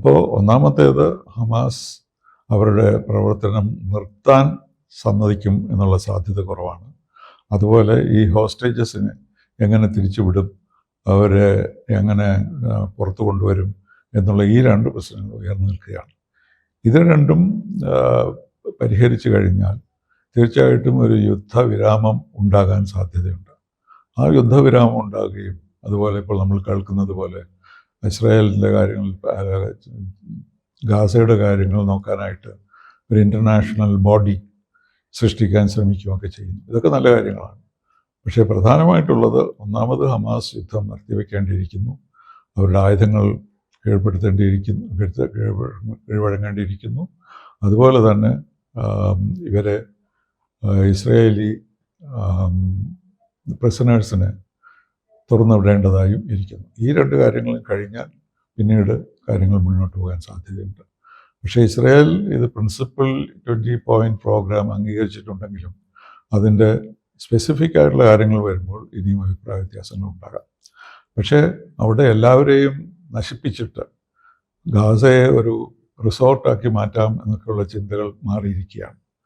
അപ്പോൾ ഒന്നാമത്തേത് ഹമാസ് അവരുടെ പ്രവർത്തനം നിർത്താൻ സമ്മതിക്കും എന്നുള്ള സാധ്യത കുറവാണ്. അതുപോലെ ഈ ഹോസ്റ്റേജസിനെ എങ്ങനെ തിരിച്ചുവിടും, അവരെ എങ്ങനെ പുറത്തു കൊണ്ടുവരും എന്നുള്ള ഈ രണ്ട് പ്രശ്നങ്ങൾ ഉയർന്നു നിൽക്കുകയാണ്. ഇത് രണ്ടും പരിഹരിച്ചു കഴിഞ്ഞാൽ തീർച്ചയായിട്ടും ഒരു യുദ്ധവിരാമം ഉണ്ടാകാൻ സാധ്യതയുണ്ട്. ആ യുദ്ധവിരാമം ഉണ്ടാകുകയും അതുപോലെ ഇപ്പോൾ നമ്മൾ കേൾക്കുന്നത് പോലെ ഇസ്രായേലിൻ്റെ കാര്യങ്ങൾ, ഗാസയുടെ കാര്യങ്ങൾ നോക്കാനായിട്ട് ഒരു ഇൻ്റർനാഷണൽ ബോഡി സൃഷ്ടിക്കാൻ ശ്രമിക്കുകയൊക്കെ ചെയ്യുന്നു. ഇതൊക്കെ നല്ല കാര്യങ്ങളാണ്. പക്ഷേ പ്രധാനമായിട്ടുള്ളത് ഒന്നാമത് ഹമാസ് യുദ്ധം നിർത്തിവെക്കേണ്ടിയിരിക്കുന്നു, അവരുടെ ആയുധങ്ങൾ കീഴ്വഴങ്ങേണ്ടിയിരിക്കുന്നു. അതുപോലെ തന്നെ ഇവരെ ഇസ്രായേലി പ്രിസണേഴ്സിനെ തുറന്നു വിടേണ്ടതായും ഇരിക്കുന്നു. ഈ രണ്ട് കാര്യങ്ങളും കഴിഞ്ഞാൽ പിന്നീട് കാര്യങ്ങൾ മുന്നോട്ട് പോകാൻ സാധ്യതയുണ്ട്. പക്ഷേ ഇസ്രായേൽ ഇത് പ്രിൻസിപ്പൽ 20 പോയിൻ്റ് പ്രോഗ്രാം അംഗീകരിച്ചിട്ടുണ്ടെങ്കിലും അതിൻ്റെ സ്പെസിഫിക് ആയിട്ടുള്ള കാര്യങ്ങൾ വരുമ്പോൾ ഇനിയും അഭിപ്രായ വ്യത്യാസങ്ങൾ ഉണ്ടാകാം. പക്ഷേ അവിടെ എല്ലാവരെയും നശിപ്പിച്ചിട്ട് ഗാസയെ ഒരു റിസോർട്ടാക്കി മാറ്റാം എന്നൊക്കെയുള്ള ചിന്തകൾ മാറിയിരിക്കുകയാണ്.